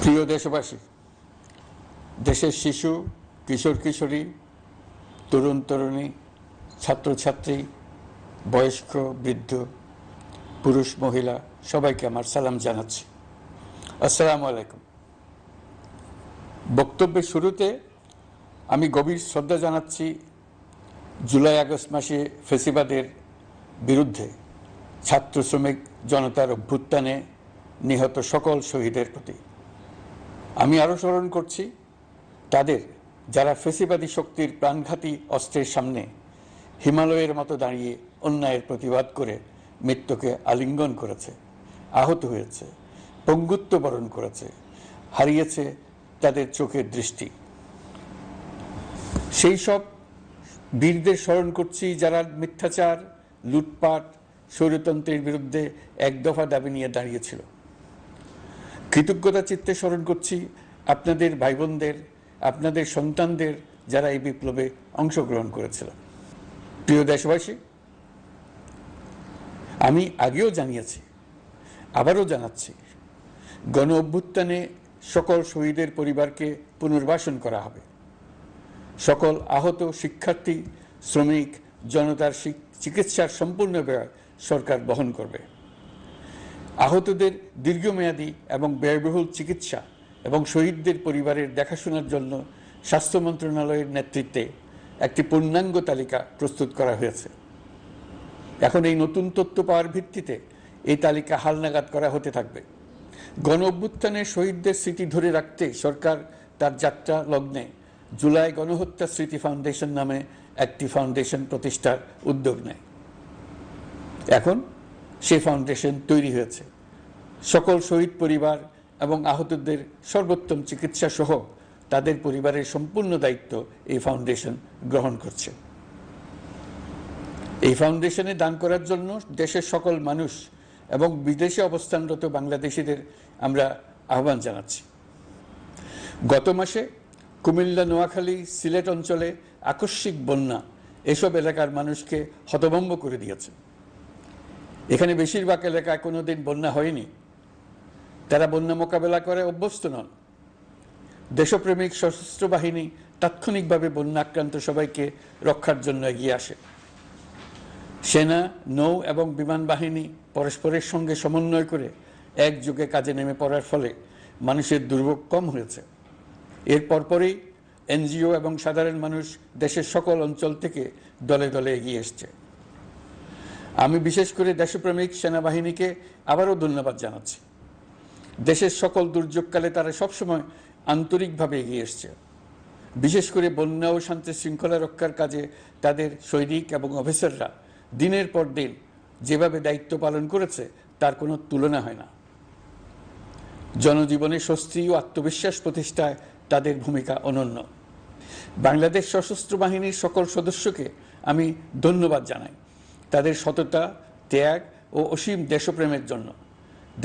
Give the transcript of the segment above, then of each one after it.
প্রিয় দেশবাসী, দেশের শিশু, কিশোর কিশোরী, তরুণ তরুণী, ছাত্রছাত্রী, বয়স্ক বৃদ্ধ, পুরুষ মহিলা সবাইকে আমার সালাম জানাচ্ছি। আসসালামু আলাইকুম। বক্তব্যের শুরুতে আমি গভীর শ্রদ্ধা জানাচ্ছি জুলাই আগস্ট মাসে ফ্যাসিবাদের বিরুদ্ধে ছাত্র শ্রমিক জনতার অভ্যুত্থানে নিহত সকল শহীদের প্রতি। আমি আরও স্মরণ করছি তাদের যারা ফ্যাসিবাদী শক্তির প্রাণঘাতী অস্ত্রের সামনে হিমালয়ের মতো দাঁড়িয়ে অন্যায়ের প্রতিবাদ করে মৃত্যুকে আলিঙ্গন করেছে, আহত হয়েছে, পঙ্গুত্ব বরণ করেছে, হারিয়েছে তাদের চোখের দৃষ্টি। সেই সব বীরদের স্মরণ করছি যারা মিথ্যাচার, লুটপাট, স্বৈরতন্ত্রের বিরুদ্ধে এক দফা দাবি নিয়ে দাঁড়িয়েছিল। কৃতজ্ঞতা চিত্তে স্মরণ করছি আপনাদের ভাই বোনদের, আপনাদের সন্তানদের যারা এই বিপ্লবে অংশগ্রহণ করেছিল। প্রিয় দেশবাসী, আমি আগেও জানিয়েছি, আবারও জানাচ্ছি, গণ অভ্যুত্থানে সকল শহীদের পরিবারকে পুনর্বাসন করা হবে। সকল আহত শিক্ষার্থী, শ্রমিক জনতার চিকিৎসার সম্পূর্ণ ব্যয় সরকার বহন করবে। আহতদের দীর্ঘমেয়াদী এবং ব্যয়বহুল চিকিৎসা এবং শহীদদের পরিবারের দেখাশোনার জন্য স্বাস্থ্য মন্ত্রণালয়ের নেতৃত্বে একটি পূর্ণাঙ্গ তালিকা প্রস্তুত করা হয়েছে। এখন এই নতুন তথ্য পাওয়ার ভিত্তিতে এই তালিকা হালনাগাদ করা হতে থাকবে। গণ অভ্যুত্থানের শহীদদের স্মৃতি ধরে রাখতে সরকার তার যাত্রা লগ্নে জুলাই গণহত্যা স্মৃতি ফাউন্ডেশন নামে একটি ফাউন্ডেশন প্রতিষ্ঠার উদ্যোগ নেয়। এখন সেই ফাউন্ডেশন তৈরি হয়েছে। সকল শহীদ পরিবার এবং আহতদের সর্বোত্তম চিকিৎসা সহ তাদের পরিবারের সম্পূর্ণ দায়িত্ব এই ফাউন্ডেশন গ্রহণ করছে। এই ফাউন্ডেশনে দান করার জন্য দেশের সকল মানুষ এবং বিদেশে অবস্থানরত বাংলাদেশিদের আমরা আহ্বান জানাচ্ছি। গত মাসে কুমিল্লা, নোয়াখালী, সিলেট অঞ্চলে আকস্মিক বন্যা এসব এলাকার মানুষকে হতভম্ব করে দিয়েছে। এখানে বেশিরভাগ এলাকায় কোনোদিন বন্যা হয়নি। তারা বন্যা মোকাবেলা করে অভ্যস্ত নন। দেশপ্রেমিক সশস্ত্র বাহিনী তাৎক্ষণিকভাবে বন্যা আক্রান্ত সবাইকে রক্ষার জন্য এগিয়ে আসে। সেনা, নৌ এবং বিমান বাহিনী পরস্পরের সঙ্গে সমন্বয় করে একযোগে কাজে নেমে পড়ার ফলে মানুষের দুর্ভোগ কম হয়েছে। এর পরপরই এনজিও এবং সাধারণ মানুষ দেশের সকল অঞ্চল থেকে দলে দলে এগিয়ে এসছে। আমি বিশেষ করে দেশপ্রেমিক সেনাবাহিনীকে আবারও ধন্যবাদ জানাচ্ছি। দেশের সকল দুর্যোগকালে তারা সবসময় আন্তরিকভাবে এগিয়ে এসছে। বিশেষ করে বন্যা ও শান্তি শৃঙ্খলা রক্ষার কাজে তাদের সৈনিক এবং অফিসাররা দিনের পর দিন যেভাবে দায়িত্ব পালন করেছে তার কোনো তুলনা হয় না। জনজীবনে স্বস্তি ও আত্মবিশ্বাস প্রতিষ্ঠায় তাদের ভূমিকা অনন্য। বাংলাদেশ সশস্ত্র বাহিনীর সকল সদস্যকে আমি ধন্যবাদ জানাই তাদের সততা, ত্যাগ ও অসীম দেশপ্রেমের জন্য।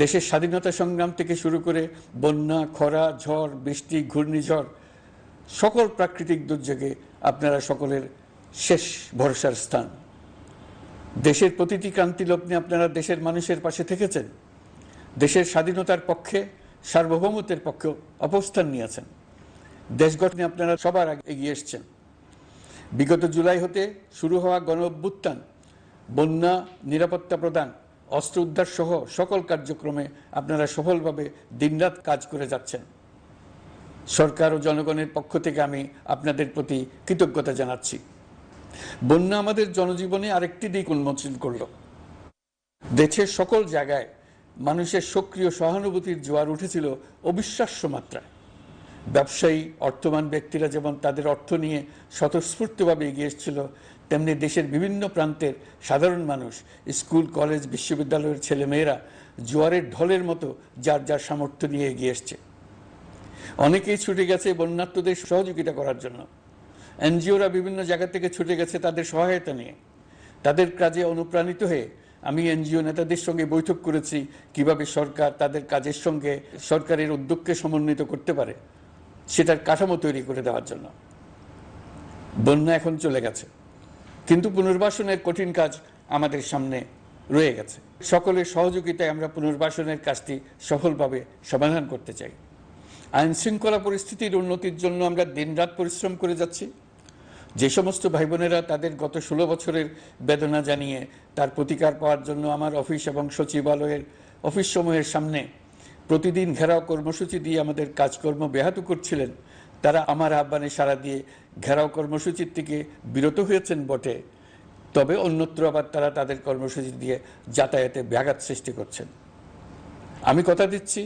দেশের স্বাধীনতা সংগ্রাম থেকে শুরু করে বন্যা, খরা, ঝড়, বৃষ্টি, ঘূর্ণিঝড়, সকল প্রাকৃতিক দুর্যোগে আপনারা সকলের শেষ ভরসার স্থান। দেশের প্রতিটি ক্রান্তি লগ্নে আপনারা দেশের মানুষের পাশে থেকেছেন। দেশের স্বাধীনতার পক্ষে, সার্বভৌমত্বের পক্ষে অবস্থান নিয়েছেন। দেশ গঠনে আপনারা সবার আগে এগিয়ে এসছেন। বিগত জুলাই হতে শুরু হওয়া গণ অভ্যুত্থান, বন্যা, নিরাপত্তা প্রদান, অস্ত্র উদ্ধার সহ সকল কার্যক্রমে আপনারা সফলভাবে দিনরাত কাজ করে যাচ্ছেন। সরকার ও জনগণের পক্ষ থেকে আমি আপনাদের প্রতি কৃতজ্ঞতা জানাচ্ছি। বন্যা আমাদের জনজীবনে আরেকটি দিক উন্মোচন করল। দেশের সকল জায়গায় মানুষের সক্রিয় সহানুভূতির জোয়ার উঠেছিল অবিশ্বাস্য মাত্রায়। ব্যবসায়ী, অর্থবান ব্যক্তিরা যেমন তাদের অর্থ নিয়ে স্বতঃস্ফূর্তভাবে এগিয়ে এসেছিল, তেমনি দেশের বিভিন্ন প্রান্তের সাধারণ মানুষ, স্কুল, কলেজ, বিশ্ববিদ্যালয়ের ছেলেমেয়েরা জোয়ারের ঢলের মতো যার যার সামর্থ্য নিয়ে এগিয়ে এসছে। অনেকেই ছুটে গেছে বন্যার্তদের সহযোগিতা করার জন্য। এনজিওরা বিভিন্ন জায়গা থেকে ছুটে গেছে তাদের সহায়তা নিয়ে। তাদের কাজে অনুপ্রাণিত হয়ে আমি এনজিও নেতাদের সঙ্গে বৈঠক করেছি কিভাবে সরকার তাদের কাজের সঙ্গে সরকারের উদ্যোগকে সমন্বিত করতে পারে, সেটার কাঠামো তৈরি করে দেওয়ার জন্য। বন্যা এখন চলে গেছে, কিন্তু পুনর্বাসনের কঠিন কাজ আমাদের সামনে রয়ে গেছে। সকলের সহযোগিতায় আমরা পুনর্বাসনের কাজটি সফলভাবে সমাধান করতে চাই। আইন শৃঙ্খলা পরিস্থিতির উন্নতির জন্য আমরা দিনরাত পরিশ্রম করে যাচ্ছি। যে সমস্ত ভাই বোনেরা তাদের গত 16 বছরের বেদনা জানিয়ে তার প্রতিকার পাওয়ার জন্য আমার অফিস এবং সচিবালয়ের অফিস সমূহের সামনে প্রতিদিন ঘেরাও কর্মসূচি দিয়ে আমাদের কাজকর্ম ব্যাহত করছিলেন, তারা আমার আহ্বানে সাড়া দিয়ে ঘেরাও কর্মসূচির থেকে বিরত হয়েছেন বটে, তবে অন্যত্র আবার তারা তাদের কর্মসূচি দিয়ে যাতায়াতে ব্যাঘাত সৃষ্টি করছেন। আমি কথা দিচ্ছি,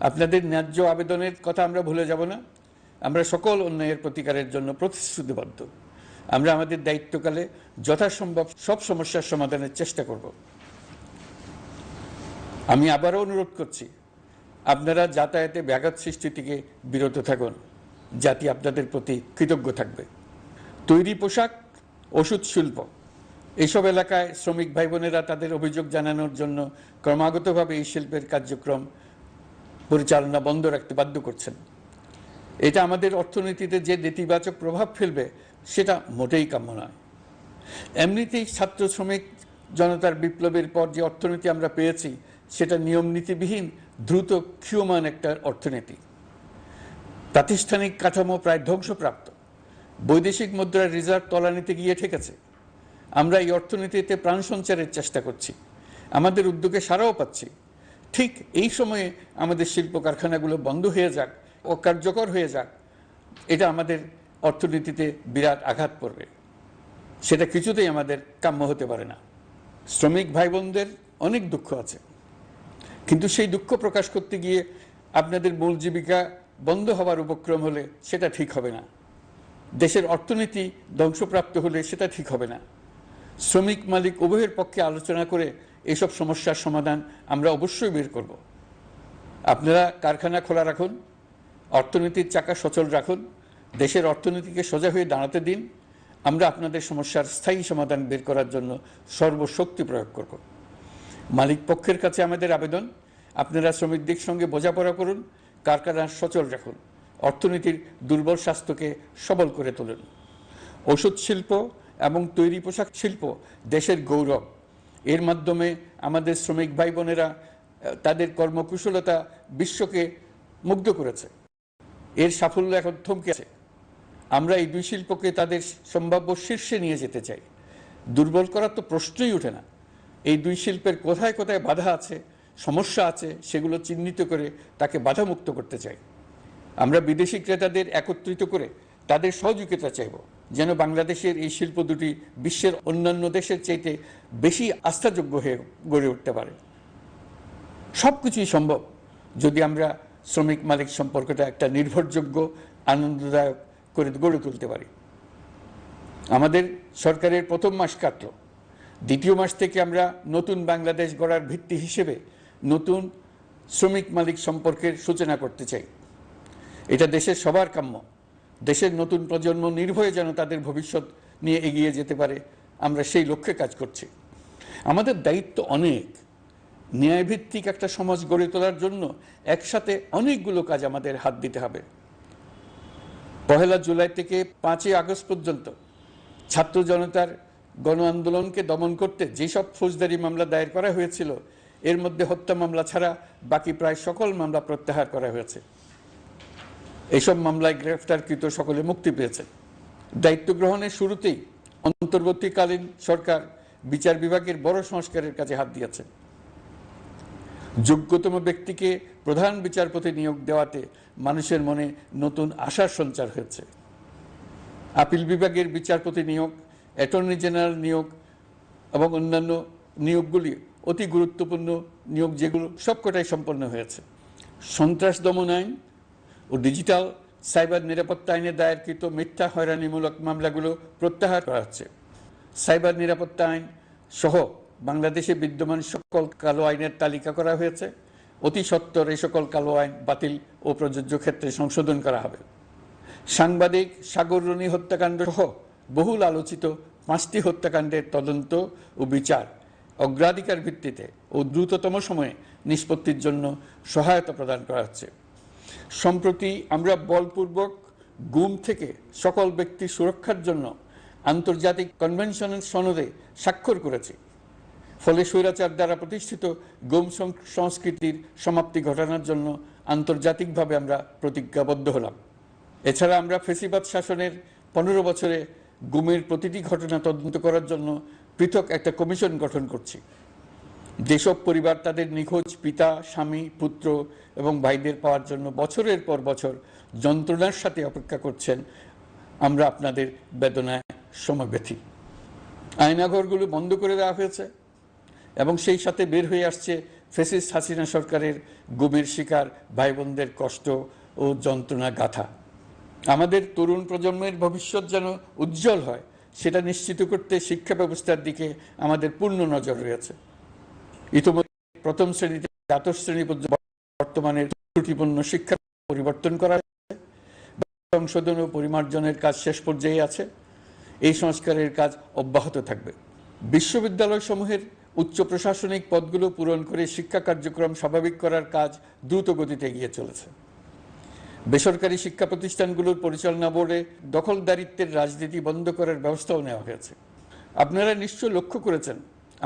আপনাদের ন্যায্য আবেদনের কথা আমরা ভুলে যাব না। আমরা সকল অন্যায়ের প্রতিকারের জন্য প্রতিশ্রুতিবদ্ধ। আমরা আমাদের দায়িত্বকালে যথাসম্ভব সব সমস্যার সমাধানের চেষ্টা করব। আমি আবারও অনুরোধ করছি, আপনারা যাতায়াতে ব্যাঘাত সৃষ্টি থেকে বিরত থাকুন। জাতি আপনাদের প্রতি কৃতজ্ঞ থাকবে। তৈরি পোশাক, ওষুধ শিল্প, এইসব এলাকায় শ্রমিক ভাই বোনেরা তাদের অভিযোগ জানানোর জন্য ক্রমাগতভাবে এই শিল্পের কার্যক্রম পরিচালনা বন্ধ রাখতে বাধ্য করছেন। এটা আমাদের অর্থনীতিতে যে নেতিবাচক প্রভাব ফেলবে সেটা মোটেই কাম্য নয়। এমনিতেই ছাত্র শ্রমিক জনতার বিপ্লবের পর যে অর্থনীতি আমরা পেয়েছি সেটা নিয়ম নীতিবিহীন দ্রুত ক্ষীয়মান একটা অর্থনীতি। প্রাতিষ্ঠানিক কাঠামো প্রায় ধ্বংসপ্রাপ্ত। বৈদেশিক মুদ্রার রিজার্ভ তলানিতে গিয়ে ঠেকেছে। আমরা এই অর্থনীতিতে প্রাণ সঞ্চারের চেষ্টা করছি, আমাদের উদ্যোগে সাড়াও পাচ্ছি। ঠিক এই সময়ে আমাদের শিল্প কারখানাগুলো বন্ধ হয়ে যাক, অকার্যকর হয়ে যাক, এটা আমাদের অর্থনীতিতে বিরাট আঘাত পড়বে। সেটা কিছুতেই আমাদের কাম্য হতে পারে না। শ্রমিক ভাই বোনদের অনেক দুঃখ আছে, কিন্তু সেই দুঃখ প্রকাশ করতে গিয়ে আপনাদের মূল জীবিকা বন্ধ হওয়ার উপক্রম হলে সেটা ঠিক হবে না। দেশের অর্থনীতি ধ্বংসপ্রাপ্ত হলে সেটা ঠিক হবে না। শ্রমিক মালিক উভয়ের পক্ষে আলোচনা করে এসব সমস্যার সমাধান আমরা অবশ্যই বের করব। আপনারা কারখানা খোলা রাখুন, অর্থনীতির চাকা সচল রাখুন, দেশের অর্থনীতিকে সোজা হয়ে দাঁড়াতে দিন। আমরা আপনাদের সমস্যার স্থায়ী সমাধান বের করার জন্য সর্বশক্তি প্রয়োগ করব। মালিক পক্ষের কাছে আমাদের আবেদন, আপনারা শ্রমিকদের সঙ্গে বোঝাপড়া করুন, কারখানা সচল রাখুন, অর্থনীতির দুর্বল স্বাস্থ্যকে সবল করে তুলুন। ওষুধ শিল্প এবং তৈরি পোশাক শিল্প দেশের গৌরব। এর মাধ্যমে আমাদের শ্রমিক ভাই বোনেরা তাদের কর্মকুশলতা বিশ্বকে মুগ্ধ করেছে। এর সাফল্য এখন থমকে আছে। আমরা এই দুই শিল্পকে তাদের সম্ভাব্য শীর্ষে নিয়ে যেতে চাই। দুর্বল করার তো প্রশ্নই ওঠে না। এই দুই শিল্পের কোথায় কোথায় বাধা আছে, সমস্যা আছে, সেগুলো চিহ্নিত করে তাকে বাধামুক্ত করতে চাই। আমরা বিদেশি ক্রেতাদের একত্রিত করে তাদের সহযোগিতা চাইব, যেন বাংলাদেশের এই শিল্প দুটি বিশ্বের অন্যান্য দেশের চাইতে বেশি আস্থাযোগ্য হয়ে গড়ে উঠতে পারে। সব কিছুই সম্ভব যদি আমরা শ্রমিক মালিক সম্পর্কটা একটা নির্ভরযোগ্য, আনন্দদায়ক করে গড়ে তুলতে পারি। আমাদের সরকারের প্রথম মাস কাটল, দ্বিতীয় মাস থেকে আমরা নতুন বাংলাদেশ গড়ার ভিত্তি হিসেবে নতুন শ্রমিক মালিক সম্পর্কের সূচনা করতে চাই। এটা দেশের সবার কাম্য। দেশের নতুন প্রজন্ম নির্ভয়ে যেন তাদের ভবিষ্যৎ নিয়ে এগিয়ে যেতে পারে, আমরা সেই লক্ষ্যে কাজ করছি। আমাদের দায়িত্ব অনেক। ন্যায়ভিত্তিক একটা সমাজ গড়ে তোলার জন্য একসাথে অনেকগুলো কাজ আমাদের হাত দিতে হবে। 1 জুলাই থেকে 5 আগস্ট পর্যন্ত ছাত্র জনতার গণ আন্দোলনকে দমন করতে যেসব ফৌজদারি মামলা দায়ের করা হয়েছিল, এর মধ্যে হত্যা মামলা ছাড়া বাকি প্রায় সকল মামলা প্রত্যাহার করা হয়েছে। এইসব মামলায় গ্রেফতারকৃত সকলে মুক্তি পেয়েছে। দায়িত্ব গ্রহণের শুরুতেই অন্তর্বর্তীকালীন সরকার বিচার বিভাগের বড় সংস্কারের কাজে হাত দিয়েছে। যোগ্যতম ব্যক্তিকে প্রধান বিচারপতি নিয়োগ দেওয়াতে মানুষের মনে নতুন আশার সঞ্চার হয়েছে। আপিল বিভাগের বিচারপতি নিয়োগ, অ্যাটর্নি জেনারেল নিয়োগ এবং অন্যান্য নিয়োগগুলি অতি গুরুত্বপূর্ণ নিয়োগ, যেগুলো সবকটাই সম্পন্ন হয়েছে। সন্ত্রাস দমন আইন ও ডিজিটাল সাইবার নিরাপত্তা আইনে দায়েরকৃত মিথ্যা হয়রানিমূলক মামলাগুলো প্রত্যাহার করা হচ্ছে। সাইবার নিরাপত্তা আইন সহ বাংলাদেশে বিদ্যমান সকল কালো আইনের তালিকা করা হয়েছে। অতি সত্বর এই সকল কালো আইন বাতিল ও প্রযোজ্য ক্ষেত্রে সংশোধন করা হবে। সাংবাদিক সাগর রনি হত্যাকাণ্ড সহ বহুল আলোচিত 5টি হত্যাকাণ্ডের তদন্ত ও বিচার অগ্রাধিকার ভিত্তিতে ও দ্রুততম সময়ে নিষ্পত্তির জন্য সহায়তা প্রদান করা হচ্ছে। সম্প্রতি আমরা বলপূর্বক গুম থেকে সকল ব্যক্তির সুরক্ষার জন্য আন্তর্জাতিক কনভেনশনের সনদে স্বাক্ষর করেছি। ফলে স্বৈরাচার দ্বারা প্রতিষ্ঠিত গুম সংস্কৃতির সমাপ্তি ঘটানোর জন্য আন্তর্জাতিকভাবে আমরা প্রতিজ্ঞাবদ্ধ হলাম। এছাড়া আমরা ফেসিবাদ শাসনের 15 বছরে গুমের প্রতিটি ঘটনা তদন্ত করার জন্য পৃথক একটা কমিশন গঠন করছি। যেসব পরিবার তাদের নিখোঁজ পিতা, স্বামী, পুত্র এবং ভাইদের পাওয়ার জন্য বছরের পর বছর যন্ত্রণার সাথে অপেক্ষা করছেন, আমরা আপনাদের বেদনায় সমব্যথী। আয়নাঘরগুলো বন্ধ করে দেওয়া হয়েছে এবং সেই সাথে বের হয়ে আসছে ফ্যাসিস্ট হাসিনা সরকারের গুমের শিকার ভাই বোনদের কষ্ট ও যন্ত্রণা গাথা। আমাদের তরুণ প্রজন্মের ভবিষ্যৎ যেন উজ্জ্বল হয়, সেটা নিশ্চিত করতে শিক্ষা ব্যবস্থার দিকে আমাদের পূর্ণ নজর রয়েছে। ইতিমধ্যে প্রথম শ্রেণী থেকে দ্বাদশ শ্রেণী পর্যন্ত বর্তমানের ত্রুটিপূর্ণ শিক্ষা পরিবর্তন করা হয়েছে। সংশোধন ও পরিমার্জনের কাজ শেষ পর্যায়ে আছে। এই সংস্কারের কাজ অব্যাহত থাকবে। বিশ্ববিদ্যালয় সমূহের উচ্চ প্রশাসনিক পদগুলো পূরণ করে শিক্ষা কার্যক্রম স্বাভাবিক করার কাজ দ্রুত গতিতে এগিয়ে চলেছে। বেসরকারি শিক্ষা প্রতিষ্ঠানগুলোর পরিচালনা বোর্ডে দখলদারিত্বের রাজনীতি বন্ধ করার ব্যবস্থাও নেওয়া হয়েছে। আপনারা নিশ্চয় লক্ষ্য করেছেন,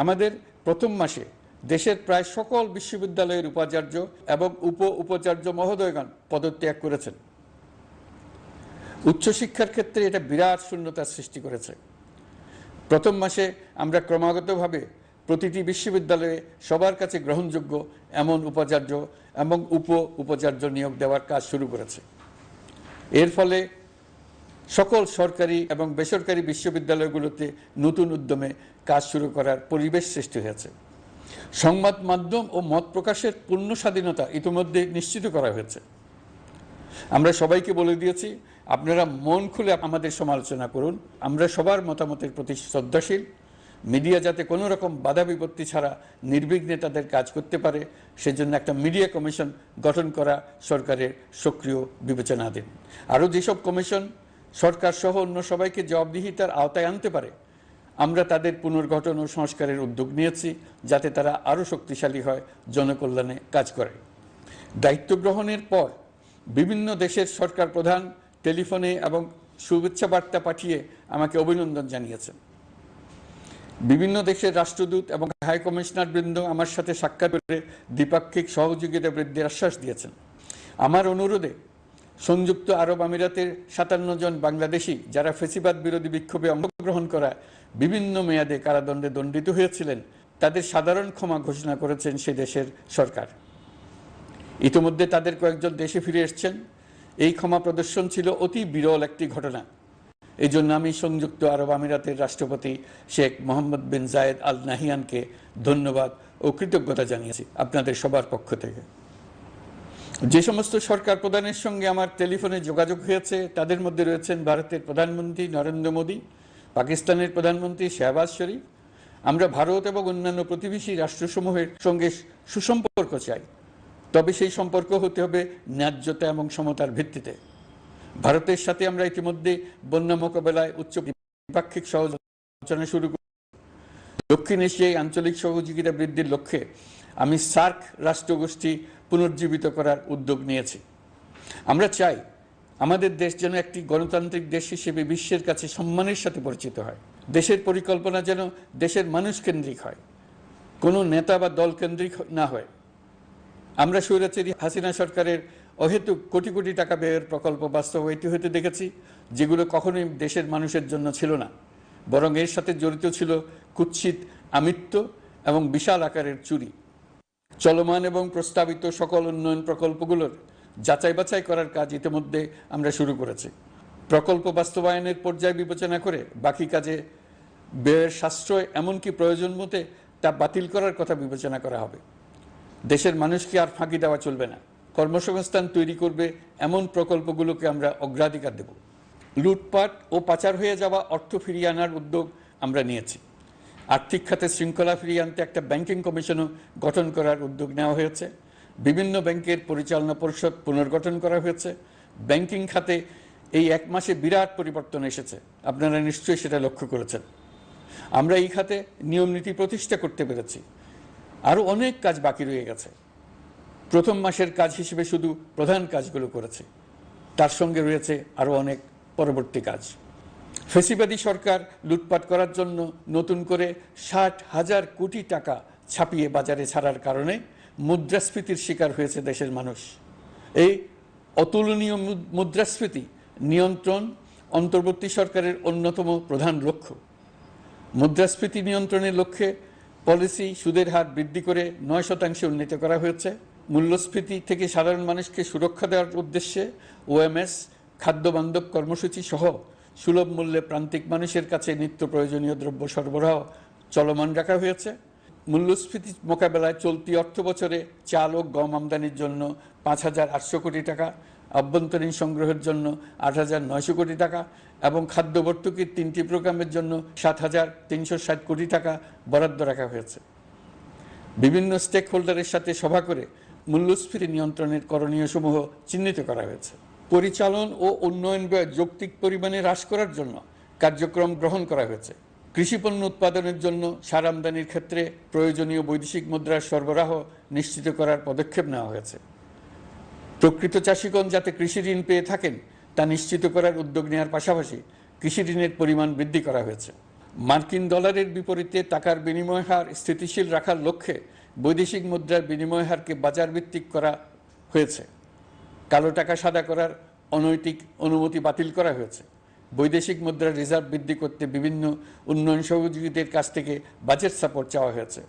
আমাদের প্রথম মাসে দেশের প্রায় সকল বিশ্ববিদ্যালয়ের উপাচার্য এবং উপাচার্য মহোদয়গণ পদত্যাগ করেছেন। উচ্চশিক্ষার ক্ষেত্রে এটা বিরাট শূন্যতার সৃষ্টি করেছে। প্রথম মাসে আমরা ক্রমাগতভাবে প্রতিটি বিশ্ববিদ্যালয়ে সবার কাছে গ্রহণযোগ্য এমন উপাচার্য এবং উপাচার্য নিয়োগ দেওয়ার কাজ শুরু করেছে। এর ফলে সকল সরকারি এবং বেসরকারি বিশ্ববিদ্যালয়গুলোতে নতুন উদ্যমে কাজ শুরু করার পরিবেশ সৃষ্টি হয়েছে। সংবাদ মাধ্যম ও মত প্রকাশের পূর্ণ স্বাধীনতা ইতিমধ্যে নিশ্চিত করা হয়েছে। আমরা সবাইকে বলে দিয়েছি, আপনারা মন খুলে আমাদের সমালোচনা করুন, আমরা সবার মতামতের প্রতি শ্রদ্ধাশীল। মিডিয়া যাতে কোনো রকম বাধা বিপত্তি ছাড়া নির্বিঘ্নে তাদের কাজ করতে পারে, সেজন্য একটা মিডিয়া কমিশন গঠন করা সরকারের সক্রিয় বিবেচনাধীন। আরও যেসব কমিশন সরকার সহ অন্য সবাইকে জবাবদিহিতার আওতায় আনতে পারে, আমরা তাদের পুনর্গঠন ও সংস্কারের উদ্যোগ নিয়েছি, যাতে তারা আরও শক্তিশালী হয়, জনকল্যাণে কাজ করে। দায়িত্ব গ্রহণের পর বিভিন্ন দেশের সরকার প্রধান টেলিফোনে এবং শুভেচ্ছা বার্তা পাঠিয়ে আমাকে অভিনন্দন জানিয়েছেন। বিভিন্ন দেশের রাষ্ট্রদূত এবং হাই কমিশনার বৃন্দ আমার সাথে সাক্ষাৎ করে দ্বিপাক্ষিক সহযোগিতা বৃদ্ধির আশ্বাস দিয়েছেন। আমার অনুরোধে সংযুক্ত আরব আমিরাতের 57 জন বাংলাদেশি যারা ফেসিবাদ বিরোধী বিক্ষোভে অংশগ্রহণ করা বিভিন্ন মেয়াদে কারাদণ্ডে দণ্ডিত হয়েছিলেন, তাদের সাধারণ ক্ষমা ঘোষণা করেছেন সে দেশের সরকার। ইতিমধ্যে তাদের কয়েকজন দেশে ফিরে এসেছেন। এই ক্ষমা প্রদর্শন ছিল অতি বিরল একটি ঘটনা। এই জন্য আমি সংযুক্ত আরব আমিরাতের রাষ্ট্রপতি শেখ মোহাম্মদ বিন জায়েদ আল নাহিয়ানকে ধন্যবাদ ও কৃতজ্ঞতা জানিয়েছি আপনাদের সবার পক্ষ থেকে। যে সমস্ত সরকার প্রধানের সঙ্গে আমার টেলিফোনে যোগাযোগ হয়েছে, তাদের মধ্যে রয়েছেন ভারতের প্রধানমন্ত্রী নরেন্দ্র মোদী, পাকিস্তানের প্রধানমন্ত্রী শাহবাজ শরীফ। আমরা ভারত এবং অন্যান্য প্রতিবেশী রাষ্ট্রসমূহের সঙ্গে সুসম্পর্ক চাই, তবে সেই সম্পর্ক হতে হবে ন্যায্যতা এবং সমতার ভিত্তিতে। ভারতের সাথে আমরা ইতিমধ্যে বন্যা মোকাবেলায় উচ্চ দ্বিপাক্ষিক সহযোগিতা শুরু করেছি। দক্ষিণ এশিয়ায় আঞ্চলিক সহযোগিতা বৃদ্ধির লক্ষ্যে আমি সার্ক রাষ্ট্রগোষ্ঠী পুনর্জীবিত করার উদ্যোগ নিয়েছি। আমরা চাই আমাদের দেশ যেন একটি গণতান্ত্রিক দেশ হিসেবে বিশ্বের কাছে সম্মানের সাথে পরিচিত হয়। দেশের পরিকল্পনা যেন দেশের মানুষ কেন্দ্রিক হয়, কোনো নেতা বা দল কেন্দ্রিক না হয়। আমরা স্বৈরাচারী হাসিনা সরকারের অহেতুক কোটি কোটি টাকা ব্যয়ের প্রকল্প বাস্তবায়িত হতে দেখেছি, যেগুলো কখনোই দেশের মানুষের জন্য ছিল না, বরং এর সাথে জড়িত ছিল কুৎসিত আমিত্ব এবং বিশাল আকারের চুরি। চলমান এবং প্রস্তাবিত সকল উন্নয়ন প্রকল্পগুলোর যাচাই বাছাই করার কাজ ইতিমধ্যে আমরা শুরু করেছি। প্রকল্প বাস্তবায়নের পর্যায় বিবেচনা করে বাকি কাজে ব্যয়ের সাশ্রয় এমনকি প্রয়োজন মতে তা বাতিল করার কথা বিবেচনা করা হবে। দেশের মানুষকে আর ফাঁকি দেওয়া চলবে না। কর্মসংস্থান তৈরি করবে এমন প্রকল্পগুলোকে আমরা অগ্রাধিকার দেব। লুটপাট ও পাচার হয়ে যাওয়া অর্থ ফিরিয়ে আনার উদ্যোগ আমরা নিয়েছি। আর্থিক খাতে শৃঙ্খলা ফিরিয়ে আনতে একটা ব্যাংকিং কমিশনও গঠন করার উদ্যোগ নেওয়া হয়েছে। বিভিন্ন ব্যাংকের পরিচালনা পরিষদ পুনর্গঠন করা হয়েছে। ব্যাংকিং খাতে এই এক মাসে বিরাট পরিবর্তন এসেছে, আপনারা নিশ্চয়ই সেটা লক্ষ্য করেছেন। আমরা এই খাতে নিয়ম নীতি প্রতিষ্ঠা করতে পেরেছি। আরও অনেক কাজ বাকি রয়ে গেছে। প্রথম মাসের কাজ হিসেবে শুধু প্রধান কাজগুলো করেছে, তার সঙ্গে রয়েছে আরও অনেক পরবর্তী কাজ। ফেসিবাদী সরকার লুটপাট করার জন্য নতুন করে 60,000 কোটি টাকা ছাপিয়ে বাজারে ছাড়ার কারণে মুদ্রাস্ফীতির শিকার হয়েছে দেশের মানুষ। এই অতুলনীয় মুদ্রাস্ফীতি নিয়ন্ত্রণ অন্তর্বর্তী সরকারের অন্যতম প্রধান লক্ষ্য। মুদ্রাস্ফীতি নিয়ন্ত্রণের লক্ষ্যে পলিসি সুদের হার বৃদ্ধি করে 9% উন্নীত করা হয়েছে। মূল্যস্ফীতি থেকে সাধারণ মানুষকে সুরক্ষা দেওয়ার উদ্দেশ্যে ওএমএস খাদ্য বান্ধব কর্মসূচি সহ সুলভ মূল্যে প্রান্তিক মানুষের কাছে নিত্য প্রয়োজনীয় দ্রব্য সরবরাহ চলমান রাখা হয়েছে। মূল্যস্ফীতি মোকাবেলায় চলতি অর্থ বছরে চাল ও গম আমদানির জন্য 5,800 কোটি টাকা, আভ্যন্তরীণ সংগ্রহের জন্য 8,900 কোটি টাকা এবং খাদ্য ভর্তুকির 3টি প্রোগ্রামের জন্য 7,360 কোটি টাকা বরাদ্দ রাখা হয়েছে। বিভিন্ন স্টেক হোল্ডারের সাথে সভা করে মূল্যস্ফীতি নিয়ন্ত্রণের করণীয় সমূহ চিহ্নিত করা হয়েছে। পরিচালন ও উন্নয়ন ব্যয় যৌক্তিক পরিমাণে হ্রাস করার জন্য কার্যক্রম গ্রহণ করা হয়েছে। কৃষিপণ্য উৎপাদনের জন্য সার আমদানির ক্ষেত্রে প্রয়োজনীয় বৈদেশিক মুদ্রার সরবরাহ নিশ্চিত করার পদক্ষেপ নেওয়া হয়েছে। প্রকৃত চাষিগণ যাতে কৃষি ঋণ পেয়ে থাকেন তা নিশ্চিত করার উদ্যোগ নেওয়ার পাশাপাশি কৃষি ঋণের পরিমাণ বৃদ্ধি করা হয়েছে। মার্কিন ডলারের বিপরীতে টাকার বিনিময় হার স্থিতিশীল রাখার লক্ষ্যে বৈদেশিক মুদ্রার বিনিময় হারকে বাজার ভিত্তিক করা হয়েছে। কালো টাকা সাদা করার অনৈতিক অনুমতি বাতিল করা হয়েছে। বৈদেশিক মুদ্রার রিজার্ভ বৃদ্ধি করতে বিভিন্ন উন্নয়ন সহযোগীদের কাছ থেকে বাজেট সাপোর্ট চাওয়া হয়েছে।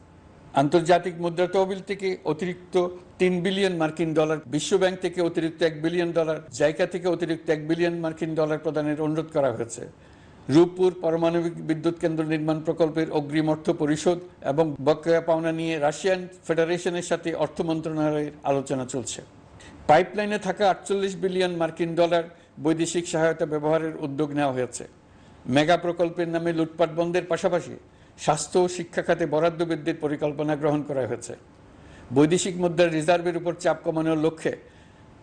আন্তর্জাতিক মুদ্রা তহবিল থেকে অতিরিক্ত 3 বিলিয়ন মার্কিন ডলার, বিশ্বব্যাংক থেকে অতিরিক্ত 1 বিলিয়ন ডলার, জাইকা থেকে অতিরিক্ত 1 বিলিয়ন মার্কিন ডলার প্রদানের অনুরোধ করা হয়েছে। রূপপুর পারমাণবিক বিদ্যুৎ কেন্দ্র নির্মাণ প্রকল্পের অগ্রিম অর্থ পরিশোধ এবং বকেয়া পাওনা নিয়ে রাশিয়ান ফেডারেশনের সাথে অর্থ মন্ত্রণালয়ের আলোচনা চলছে। পাইপলাইনে থাকা 48 বিলিয়ন মার্কিন ডলার বৈদেশিক সহায়তা ব্যবহারের উদ্যোগ নেওয়া হয়েছে। মেগা প্রকল্পের নামে লুটপাট বন্ধের পাশাপাশি স্বাস্থ্য ও শিক্ষা খাতে বরাদ্দ বৃদ্ধির পরিকল্পনা গ্রহণ করা হয়েছে। বৈদেশিক মুদ্রার রিজার্ভের উপর চাপ কমানোর লক্ষ্যে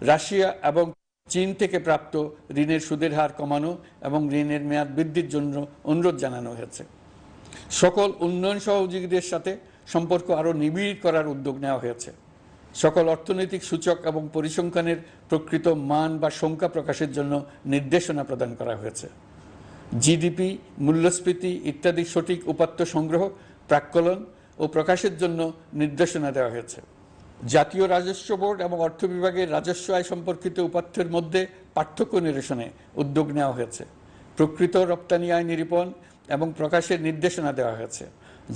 রাশিয়া এবং চীন থেকে প্রাপ্ত ঋণের সুদের হার কমানো এবং ঋণের মেয়াদ বৃদ্ধির জন্য অনুরোধ জানানো হয়েছে। সকল উন্নয়ন সহযোগীদের সাথে সম্পর্ক আরও নিবিড় করার উদ্যোগ নেওয়া হয়েছে। সকল অর্থনৈতিক সূচক এবং পরিসংখ্যানের প্রকৃত মান বা সংখ্যা প্রকাশের জন্য নির্দেশনা প্রদান করা হয়েছে। জিডিপি, মূল্যস্ফীতি ইত্যাদি সঠিক উপাত্ত সংগ্রহ, প্রাক্কলন ও প্রকাশের জন্য নির্দেশনা দেওয়া হয়েছে। জাতীয় রাজস্ব বোর্ড এবং অর্থ বিভাগের রাজস্ব আয় সম্পর্কিত উপাত্তের মধ্যে পার্থক্য নিরসনে উদ্যোগ নেওয়া হয়েছে। প্রকৃত রপ্তানি আয় নিরূপণ এবং প্রকাশের নির্দেশনা দেওয়া হয়েছে।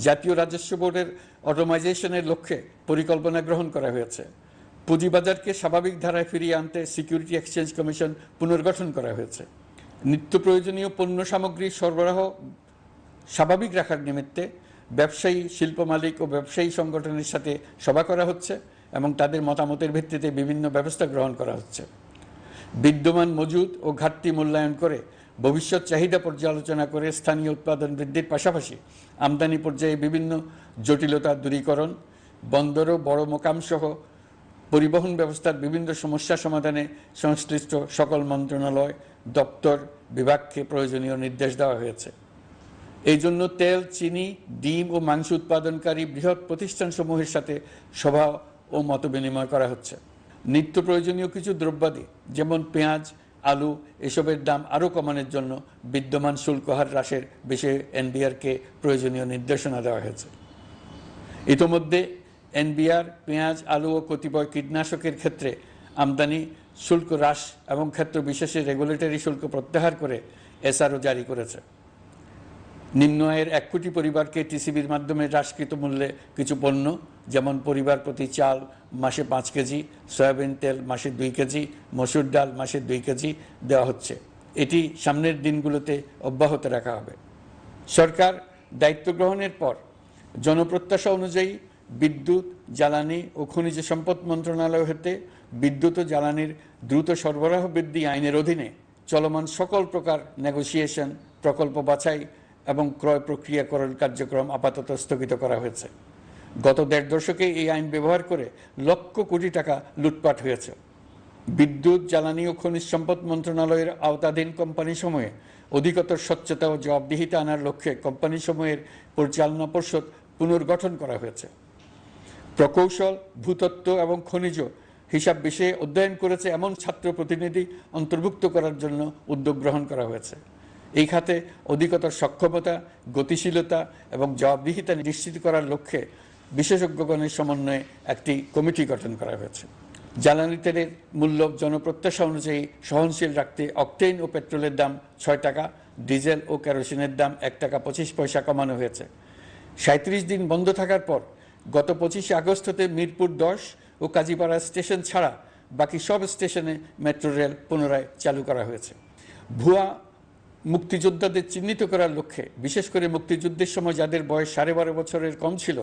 জাতীয় রাজস্ব বোর্ডের অটোমাইজেশনের লক্ষ্যে পরিকল্পনা গ্রহণ করা হয়েছে। পুঁজিবাজারকে স্বাভাবিক ধারায় ফিরিয়ে আনতে সিকিউরিটি এক্সচেঞ্জ কমিশন পুনর্গঠন করা হয়েছে। নিত্য প্রয়োজনীয় পণ্য সামগ্রীর সরবরাহ স্বাভাবিক রাখার নিমিত্তে ব্যবসায়ী, শিল্প মালিক ও ব্যবসায়ী সংগঠনের সাথে সভা করা হচ্ছে এবং তাদের মতামতের ভিত্তিতে বিভিন্ন ব্যবস্থা গ্রহণ করা হচ্ছে। বিদ্যমান মজুদ ও ঘাটতি মূল্যায়ন করে ভবিষ্যৎ চাহিদা পর্যালোচনা করে স্থানীয় উৎপাদন বৃদ্ধির পাশাপাশি আমদানি পর্যায়ে বিভিন্ন জটিলতা দূরীকরণ, বন্দর ও বড় মোকাম সহ পরিবহন ব্যবস্থার বিভিন্ন সমস্যা সমাধানে সংশ্লিষ্ট সকল মন্ত্রণালয়, দপ্তর, বিভাগকে প্রয়োজনীয় নির্দেশ দেওয়া হয়েছে। এই জন্য তেল, চিনি, ডিম ও মাংস উৎপাদনকারী বৃহৎ প্রতিষ্ঠানসমূহের সাথে সভা ও মত বিনিময় করা হচ্ছে। নিত্য প্রয়োজনীয় কিছু দ্রব্যাদি যেমন পেঁয়াজ, আলু এসবের দাম আরও কমানোর জন্য বিদ্যমান শুল্ক হার হ্রাসের বিষয়ে এনবিআরকে প্রয়োজনীয় নির্দেশনা দেওয়া হয়েছে। ইতোমধ্যে এনবিআর পেঁয়াজ, আলু ও কতিপয় কীটনাশকের ক্ষেত্রে আমদানি শুল্ক হ্রাস এবং ক্ষেত্র বিশেষে রেগুলেটরি শুল্ক প্রত্যাহার করে এসআরও জারি করেছে। নিম্ন আয়ের 1 কোটি পরিবারকে টিসিবির মাধ্যমে হ্রাসকৃত মূল্যে কিছু পণ্য যেমন পরিবার প্রতি চাল মাসে 5 কেজি, সয়াবিন তেল মাসে 2 কেজি, মসুর ডাল মাসে 2 কেজি দেওয়া হচ্ছে। এটি সামনের দিনগুলোতে অব্যাহত রাখা হবে। সরকার দায়িত্ব গ্রহণের পর জনপ্রত্যাশা অনুযায়ী বিদ্যুৎ, জ্বালানি ও খনিজ সম্পদ মন্ত্রণালয় হতে বিদ্যুৎ ও জ্বালানির দ্রুত সরবরাহ বৃদ্ধি আইনের অধীনে চলমান সকল প্রকার নেগোসিয়েশন, প্রকল্প বাছাই এবং ক্রয় প্রক্রিয়াকরণ কার্যক্রম আপাতত স্থগিত করা হয়েছে। গত 1.5 দশকে এই আইন ব্যবহার করে লক্ষ কোটি টাকা লুটপাট হয়েছে। বিদ্যুৎ, জ্বালানি ও খনিজ সম্পদ মন্ত্রণালয়ের আওতাধীন কোম্পানিসমূহে অধিকতর স্বচ্ছতা ও জবাবদিহিতা আনার লক্ষ্যে কোম্পানিসমূহের পরিচালনা পর্ষদ পুনর্গঠন করা হয়েছে। প্রকৌশল, ভূতত্ত্ব এবং খনিজ হিসাব বিষয়ে অধ্যয়ন করেছে এমন ছাত্র প্রতিনিধি অন্তর্ভুক্ত করার জন্য উদ্যোগ গ্রহণ করা হয়েছে। এই খাতে অধিকতর সক্ষমতা, গতিশীলতা এবং জবাবদিহিতা নিশ্চিত করার লক্ষ্যে বিশেষজ্ঞগণের সমন্বয়ে একটি কমিটি গঠন করা হয়েছে। জ্বালানি তেলের মূল্য জনপ্রত্যাশা অনুযায়ী সহনশীল রাখতে অকটেন ও পেট্রোলের দাম ৬ টাকা, ডিজেল ও কেরোসিনের দাম ১ টাকা ২৫ পয়সা কমানো হয়েছে। ৩৭ দিন বন্ধ থাকার পর গত ২৫ আগস্ট হতে মিরপুর ১০ ও কাজীপাড়া স্টেশন ছাড়া বাকি সব স্টেশনে মেট্রো রেল পুনরায় চালু করা হয়েছে। ভুয়া মুক্তিযোদ্ধাদের চিহ্নিত করার লক্ষ্যে বিশেষ করে মুক্তিযুদ্ধের সময় যাদের বয়স ১২.৫ বছরের কম ছিল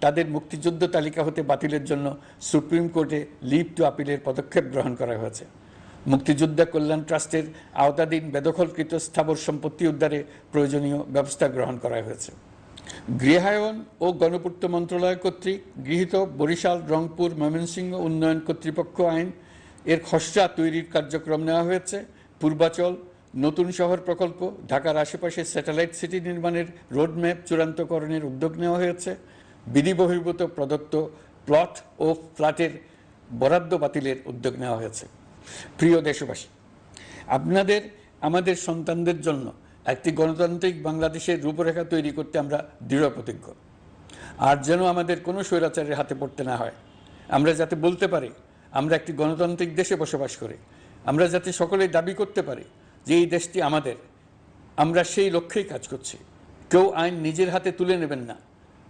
তাদের মুক্তিযুদ্ধ তালিকা হতে বাতিলের জন্য সুপ্রিম কোর্টে লিভ টু আপিলের পদক্ষেপ গ্রহণ করা হয়েছে। মুক্তিযোদ্ধা কল্যাণ ট্রাস্টের আওতাধীন বেদখলকৃত স্থাবর সম্পত্তি উদ্ধারে প্রয়োজনীয় ব্যবস্থা গ্রহণ করা হয়েছে। গৃহায়ন ও গণপূর্ত মন্ত্রণালয় কর্তৃক গৃহীত বরিশাল, রংপুর, ময়মনসিংহ উন্নয়ন কর্তৃপক্ষ আইন এর খসড়া তৈরির কার্যক্রম নেওয়া হয়েছে। পূর্বাচল নতুন শহর প্রকল্প, ঢাকার আশেপাশে স্যাটেলাইট সিটি নির্মাণের রোডম্যাপ চূড়ান্তকরণের উদ্যোগ নেওয়া হয়েছে। বিধি বহির্ভূত প্রদত্ত প্লট ও ফ্ল্যাটের বরাদ্দ বাতিলের উদ্যোগ নেওয়া হয়েছে। প্রিয় দেশবাসী, আপনাদের আমাদের সন্তানদের জন্য একটি গণতান্ত্রিক বাংলাদেশের রূপরেখা তৈরি করতে আমরা দৃঢ় প্রতিজ্ঞ। আর যেন আমাদের কোনো স্বৈরাচারের হাতে পড়তে না হয়। আমরা যাতে বলতে পারি আমরা একটি গণতান্ত্রিক দেশে বসবাস করি, আমরা যাতে সকলেই দাবি করতে পারি যে এই দেশটি আমাদের, আমরা সেই লক্ষ্যেই কাজ করছি। কেউ আইন নিজের হাতে তুলে নেবেন না।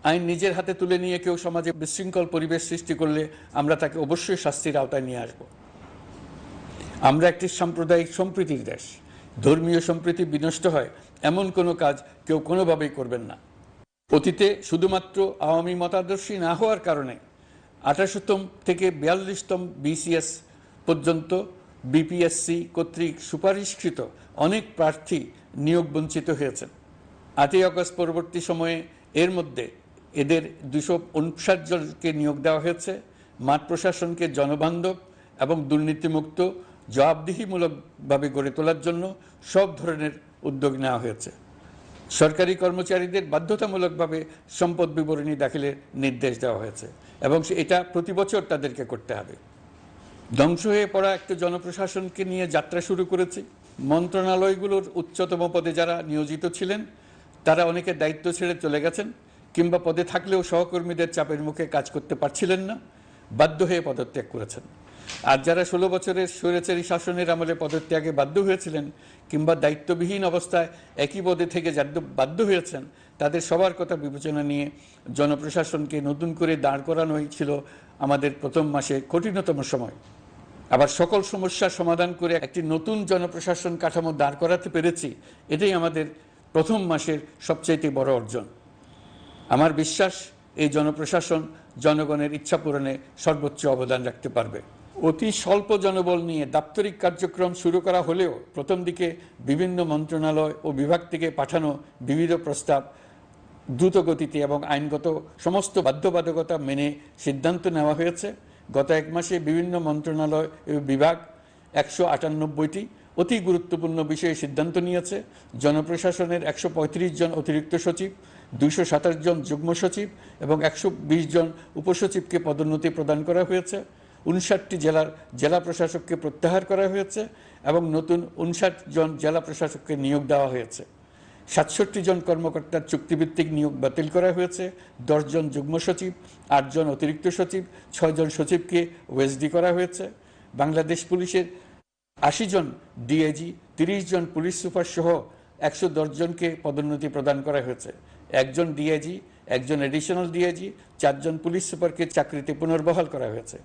আইন নিজের হাতে তুলে নিয়ে কেউ সমাজে বিশৃঙ্খল পরিবেশ সৃষ্টি করলে আমরা তাকে অবশ্যই শাস্তির আওতায় নিয়ে আসব। আমরা একটি সাম্প্রদায়িক সম্প্রীতির দেশ। ধর্মীয় সম্প্রীতি বিনষ্ট হয় এমন কোনো কাজ কেউ কোনোভাবেই করবেন না। অতীতে শুধুমাত্র আওয়ামী মতাদর্শী না হওয়ার কারণে ২৮তম থেকে ৪২তম বিসিএস পর্যন্ত বিপিএসসি কর্তৃক সুপারিশকৃত অনেক প্রার্থী নিয়োগ বঞ্চিত হয়েছেন। ৮ই আগস্ট পরবর্তী সময়ে এর মধ্যে এদের ২৫৯ জনকে নিয়োগ দেওয়া হয়েছে। মাঠ প্রশাসনকে জনবান্ধব এবং দুর্নীতিমুক্ত জবাবদিহিমূলকভাবে গড়ে তোলার জন্য সব ধরনের উদ্যোগ নেওয়া হয়েছে। সরকারি কর্মচারীদের বাধ্যতামূলকভাবে সম্পদ বিবরণী দাখিলের নির্দেশ দেওয়া হয়েছে এবং এটা প্রতি বছর তাদেরকে করতে হবে। ধ্বংস হয়ে পড়া একটা জনপ্রশাসনকে নিয়ে যাত্রা শুরু করেছি। মন্ত্রণালয়গুলোর উচ্চতম পদে যারা নিয়োজিত ছিলেন তারা অনেকে দায়িত্ব ছেড়ে চলে গেছেন, কিংবা পদে থাকলেও সহকর্মীদের চাপের মুখে কাজ করতে পারছিলেন না, বাধ্য হয়ে পদত্যাগ করেছেন। আর যারা ১৬ বছরের স্বৈরাচারী শাসনের আমলে পদত্যাগে বাধ্য হয়েছিলেন কিংবা দায়িত্ববিহীন অবস্থায় একই পদে থেকে বাধ্য হয়েছেন, তাদের সবার কথা বিবেচনা নিয়ে জনপ্রশাসনকে নতুন করে দাঁড় করানোই ছিল আমাদের প্রথম মাসে কঠিনতম সময়। আবার সকল সমস্যার সমাধান করে একটি নতুন জনপ্রশাসন কাঠামো দাঁড় করাতে পেরেছি, এটাই আমাদের প্রথম মাসের সবচাইতে বড় অর্জন। আমার বিশ্বাস এই জনপ্রশাসন জনগণের ইচ্ছা পূরণে সর্বোচ্চ অবদান রাখতে পারবে। অতি স্বল্প জনবল নিয়ে দাপ্তরিক কার্যক্রম শুরু করা হলেও প্রথম দিকে বিভিন্ন মন্ত্রণালয় ও বিভাগ থেকে পাঠানো বিবিধ প্রস্তাব দ্রুত গতিতে এবং আইনগত সমস্ত বাধ্যবাধকতা মেনে সিদ্ধান্ত নেওয়া হয়েছে। গত এক মাসে বিভিন্ন মন্ত্রণালয় ও বিভাগ ১৯৮টি অতি গুরুত্বপূর্ণ বিষয়ে সিদ্ধান্ত নিয়েছে। জনপ্রশাসনের ১৩৫ জন অতিরিক্ত সচিব, ২২৭ জন যুগ্ম সচিব এবং ১২০ জন উপসচিবকে পদোন্নতি প্রদান করা হয়েছে। ৫৯টি জেলার জেলা প্রশাসককে প্রত্যাহার করা হয়েছে এবং নতুন ৫৯ জন জেলা প্রশাসককে নিয়োগ দেওয়া হয়েছে। ৬৭ জন কর্মকর্তার চুক্তিভিত্তিক নিয়োগ বাতিল করা হয়েছে। ১০ জন যুগ্ম সচিব, ৮ জন অতিরিক্ত সচিব, ৬ জন সচিবকে ওএসডি করা হয়েছে। বাংলাদেশ পুলিশের ৮০ জন ডিআইজি, ৩০ জন পুলিশ সুপার সহ ১১০ জনকে পদোন্নতি প্রদান করা হয়েছে। ১ জন ডিআইজি, ১ জন এডিশনাল ডিআইজি, ৪ জন পুলিশ সুপারকে চাকরিতে পুনর্বহাল করা হয়েছে।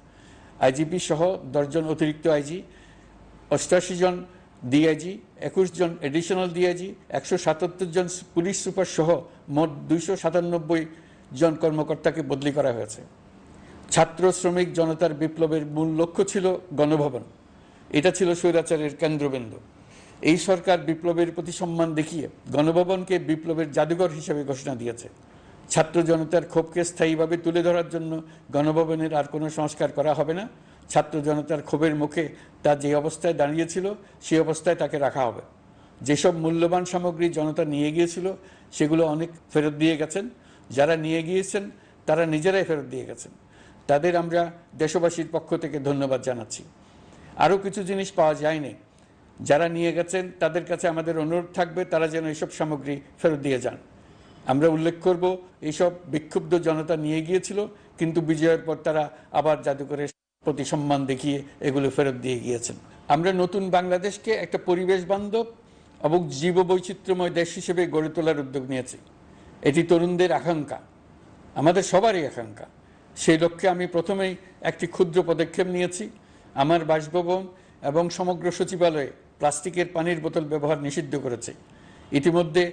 আইজিপি সহ ১০ জন অতিরিক্ত আইজি, ৮৮ জন ডিআইজি, ২১ জন এডিশনাল ডিআইজি, ১৭৭ জন পুলিশ সুপার সহ মোট ২৯৭ জন কর্মকর্তাকে বদলি করা হয়েছে। ছাত্র শ্রমিক জনতার বিপ্লবের মূল লক্ষ্য ছিল গণভবন। এটা ছিল স্বৈরাচারের কেন্দ্রবিন্দু। এই সরকার বিপ্লবের প্রতি সম্মান দেখিয়ে গণভবনকে বিপ্লবের জাদুঘর হিসেবে ঘোষণা দিয়েছে। ছাত্র জনতার ক্ষোভকে স্থায়ীভাবে তুলে ধরার জন্য গণভবনের আর কোনো সংস্কার করা হবে না। ছাত্র জনতার ক্ষোভের মুখে তা যে অবস্থায় দাঁড়িয়েছিল সেই অবস্থায় তাকে রাখা হবে। যেসব মূল্যবান সামগ্রী জনতা নিয়ে গিয়েছিল সেগুলো অনেক ফেরত দিয়ে গেছেন। যারা নিয়ে গিয়েছেন তারা নিজেরাই ফেরত দিয়ে গেছেন। তাদের আমরা দেশবাসীর পক্ষ থেকে ধন্যবাদ জানাচ্ছি। আরও কিছু জিনিস পাওয়া যায়নি। যারা নিয়ে গেছেন তাদের কাছে আমাদের অনুরোধ থাকবে তারা যেন এইসব সামগ্রী ফেরত দিয়ে যান। আমরা উল্লেখ করব এইসব বিক্ষুব্ধ জনতা নিয়ে গিয়েছিল, কিন্তু বিজয়ের পর তারা আবার জাদুঘরে প্রতি সম্মান দেখিয়ে এগুলো ফেরত দিয়ে গিয়েছেন। আমরা নতুন বাংলাদেশকে একটা পরিবেশ বান্ধব এবং জীববৈচিত্র্যময় দেশ হিসেবে গড়ে তোলার উদ্যোগ নিয়েছি। এটি তরুণদের আকাঙ্ক্ষা, আমাদের সবারই আকাঙ্ক্ষা। সেই লক্ষ্যে আমি প্রথমেই একটি ক্ষুদ্র পদক্ষেপ নিয়েছি। আমার বাসভবন এবং সমগ্র সচিবালয়ে প্লাস্টিকের পানির বোতল ব্যবহার নিষিদ্ধ করেছে। ইতিমধ্যে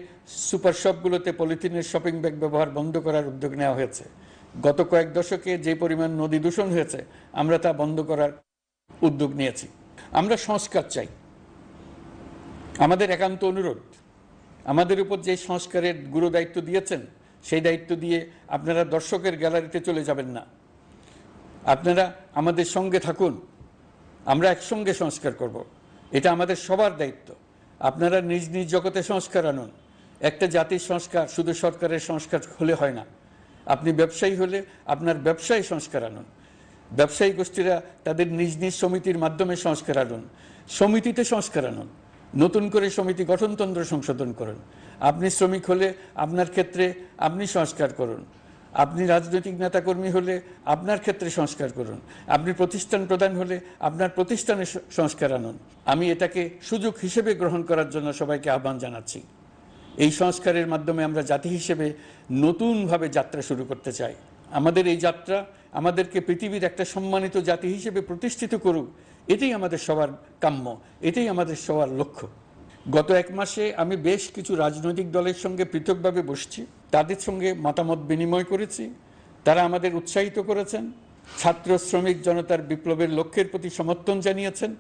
সুপার শপগুলোতে পলিথিনের শপিং ব্যাগ ব্যবহার বন্ধ করার উদ্যোগ নেওয়া হয়েছে। গত কয়েক দশকে যে পরিমাণ নদী দূষণ হয়েছে, আমরা তা বন্ধ করার উদ্যোগ নিয়েছি। আমরা সংস্কার চাই। আমাদের একান্ত অনুরোধ, আমাদের উপর যে সংস্কারের গুরু দায়িত্ব দিয়েছেন, সেই দায়িত্ব দিয়ে আপনারা দর্শকের গ্যালারিতে চলে যাবেন না। আপনারা আমাদের সঙ্গে থাকুন, আমরা একসঙ্গে সংস্কার করব। এটা আমাদের সবার দায়িত্ব। আপনারা নিজ নিজ জগতে সংস্কার আনুন। একটা জাতির সংস্কার শুধু সরকারের সংস্কার হলে হয় না। আপনি ব্যবসায়ী হলে আপনার ব্যবসায় সংস্কার আনুন। ব্যবসায়ী গোষ্ঠীরা তাদের নিজ নিজ সমিতির মাধ্যমে সংস্কার আনুন। সমিতিতে সংস্কার আনুন। নতুন করে সমিতি গঠনতন্ত্র সংশোধন করুন। আপনি শ্রমিক হলে আপনার ক্ষেত্রে আপনি সংস্কার করুন। আপনি রাজনৈতিক নেতাকর্মী হলে আপনার ক্ষেত্রে সংস্কার করুন। আপনি প্রতিষ্ঠান প্রধান হলে আপনার প্রতিষ্ঠানে সংস্কার আনুন। আমি এটাকে সুযোগ হিসেবে গ্রহণ করার জন্য সবাইকে আহ্বান জানাচ্ছি। এই সংস্কারের মাধ্যমে আমরা জাতি হিসেবে নতুনভাবে যাত্রা শুরু করতে চাই। আমাদের এই যাত্রা আমাদেরকে পৃথিবীর একটা সম্মানিত জাতি হিসেবে প্রতিষ্ঠিত করুক, এটাই আমাদের সবার কাম্য, এটাই আমাদের সবার লক্ষ্য। গত এক মাসে আমি বেশ কিছু রাজনৈতিক দলের সঙ্গে পৃথকভাবে বসছি, তাদের সঙ্গে মতামত বিনিময় করেছি। তারা আমাদের উৎসাহিত করেছেন, ছাত্র শ্রমিক জনতার বিপ্লবের লক্ষ্যের প্রতি সমর্থন জানিয়েছেন,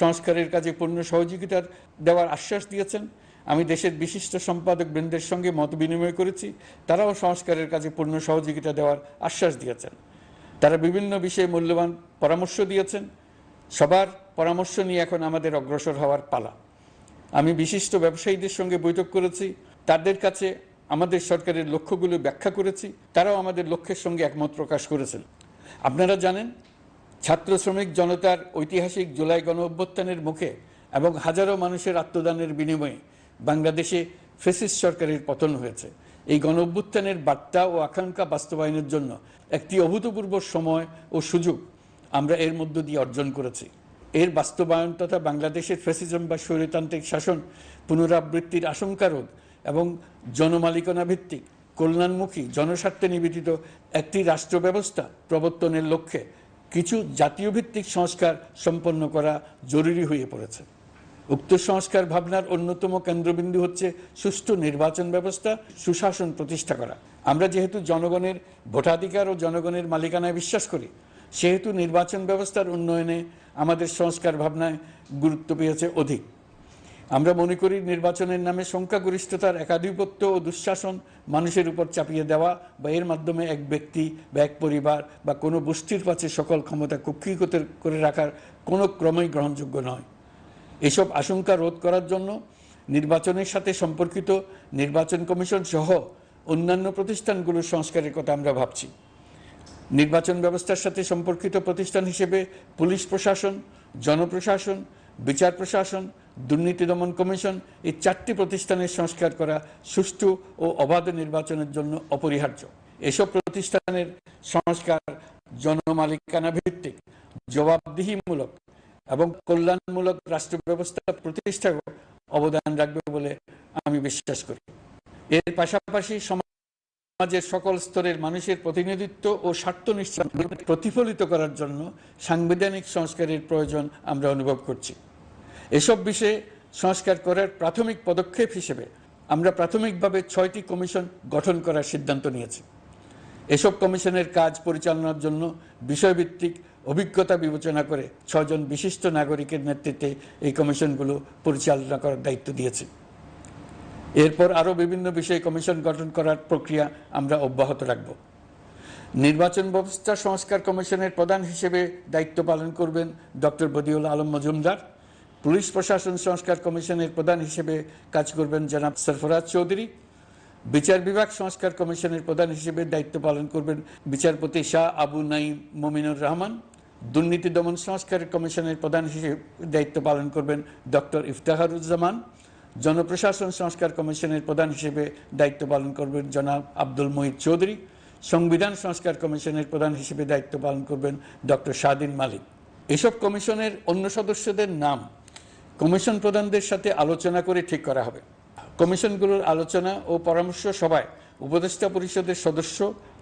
সংস্কারের কাজে পূর্ণ সহযোগিতার দেওয়ার আশ্বাস দিয়েছেন। আমি দেশের বিশিষ্ট সম্পাদক বৃন্দের সঙ্গে মত বিনিময় করেছি, তারাও সংস্কারের কাজে পূর্ণ সহযোগিতা দেওয়ার আশ্বাস দিয়েছেন। তারা বিভিন্ন বিষয়ে মূল্যবান পরামর্শ দিয়েছেন। সবার পরামর্শ নিয়ে এখন আমাদের অগ্রসর হওয়ার পালা। আমি বিশিষ্ট ব্যবসায়ীদের সঙ্গে বৈঠক করেছি, তাদের কাছে আমাদের সরকারের লক্ষ্যগুলো ব্যাখ্যা করেছি, তারাও আমাদের লক্ষ্যের সঙ্গে একমত প্রকাশ করেছেন। আপনারা জানেন, ছাত্র শ্রমিক জনতার ঐতিহাসিক জুলাই গণ অভ্যুত্থানের মুখে এবং হাজারো মানুষের আত্মদানের বিনিময়ে বাংলাদেশে ফ্যাসিস্ট সরকারের পতন হয়েছে। এই গণ অভ্যুত্থানের বার্তা ও আকাঙ্ক্ষা বাস্তবায়নের জন্য একটি অভূতপূর্ব সময় ও সুযোগ আমরা এর মধ্য দিয়ে অর্জন করেছি। এর বাস্তবায়ন তথা বাংলাদেশের ফ্যাসিজম বা স্বৈরতান্ত্রিক শাসন পুনরাবৃত্তির আশঙ্কা রোধ এবং জনমালিকানা ভিত্তিক কল্যাণমুখী জনস্বার্থে নিবেদিত একটি রাষ্ট্র ব্যবস্থা প্রবর্তনের লক্ষ্যে কিছু জাতীয় ভিত্তিক সংস্কার সম্পন্ন করা জরুরি হয়ে পড়েছে। উক্ত সংস্কার ভাবনার অন্যতম কেন্দ্রবিন্দু হচ্ছে সুষ্ঠু নির্বাচন ব্যবস্থা, সুশাসন প্রতিষ্ঠা করা। আমরা যেহেতু জনগণের ভোটাধিকার ও জনগণের মালিকানায় বিশ্বাস করি, সেহেতু নির্বাচন ব্যবস্থার উন্নয়নে আমাদের সংস্কার ভাবনায় গুরুত্ব পেয়েছে অধিক। আমরা মনে করি নির্বাচনের নামে সংখ্যাগরিষ্ঠতার একাধিপত্য ও দুঃশাসন মানুষের উপর চাপিয়ে দেওয়া বা এর মাধ্যমে এক ব্যক্তি বা এক পরিবার বা কোনো গোষ্ঠীর কাছে সকল ক্ষমতা কুক্ষিগত করে রাখার কোনো ক্রমেই গ্রহণযোগ্য নয়। এসব আশঙ্কা রোধ করার জন্য নির্বাচনের সাথে সম্পর্কিত নির্বাচন কমিশন সহ অন্যান্য প্রতিষ্ঠানগুলোর সংস্কারের কথা আমরা ভাবছি। নির্বাচন ব্যবস্থার সাথে সম্পর্কিত প্রতিষ্ঠান হিসেবে পুলিশ প্রশাসন, জনপ্রশাসন, বিচার প্রশাসন, দুর্নীতি দমন কমিশন এই 4টি প্রতিষ্ঠানের সংস্কার করা সুষ্ঠু ও অবাধ নির্বাচনের জন্য অপরিহার্য। এসব প্রতিষ্ঠানের সংস্কার জনমালিকানা ভিত্তিক, জবাবদিহিমূলক এবং কল্যাণমূলক রাষ্ট্র ব্যবস্থা প্রতিষ্ঠায় অবদান রাখবে বলে আমি বিশ্বাস করি। এর পাশাপাশি সমাজের সকল স্তরের মানুষের প্রতিনিধিত্ব ও স্বার্থনিষ্ঠ প্রতিফলিত করার জন্য সাংবিধানিক সংস্কারের প্রয়োজন আমরা অনুভব করছি। এসব বিষয়ে সংস্কার করার প্রাথমিক পদক্ষেপ হিসেবে আমরা প্রাথমিকভাবে 6টি কমিশন গঠন করার সিদ্ধান্ত নিয়েছি। এসব কমিশনের কাজ পরিচালনার জন্য বিষয়ভিত্তিক অভিজ্ঞতা বিবেচনা করে 6 জন বিশিষ্ট নাগরিকের নেতৃত্বে এই কমিশনগুলো পরিচালনা করার দায়িত্ব দিয়েছি। এরপর আরও বিভিন্ন বিষয়ে কমিশন গঠন করার প্রক্রিয়া আমরা অব্যাহত রাখব। নির্বাচন ব্যবস্থা সংস্কার কমিশনের প্রধান হিসেবে দায়িত্ব পালন করবেন ডক্টর বদিউল আলম মজুমদার। পুলিশ প্রশাসন সংস্কার কমিশনের প্রধান হিসেবে কাজ করবেন জনাব সরফরাজ চৌধুরী। বিচার বিভাগ সংস্কার কমিশনের প্রধান হিসেবে দায়িত্ব পালন করবেন বিচারপতি শাহ আবু নাঈম মমিনুর রহমান। দুর্নীতি দমন সংস্কার কমিশনের প্রধান হিসেবে দায়িত্ব পালন করবেন ডক্টর ইফতেখারুজ্জামান। জনপ্রশাসন সংস্কার কমিশনের প্রধান হিসেবে দায়িত্ব পালন করবেন জনাব আব্দুল মুহিত চৌধুরী। সংবিধান সংস্কার কমিশনের প্রধান হিসেবে দায়িত্ব পালন করবেন ডক্টর শাহদিন মালিক। এসব কমিশনের অন্য সদস্যদের নাম কমিশন প্রধানদের সাথে আলোচনা করে ঠিক করা হবে। কমিশনগুলোর আলোচনা ও পরামর্শ সভায় উপদেষ্টা পরিষদের সদস্য,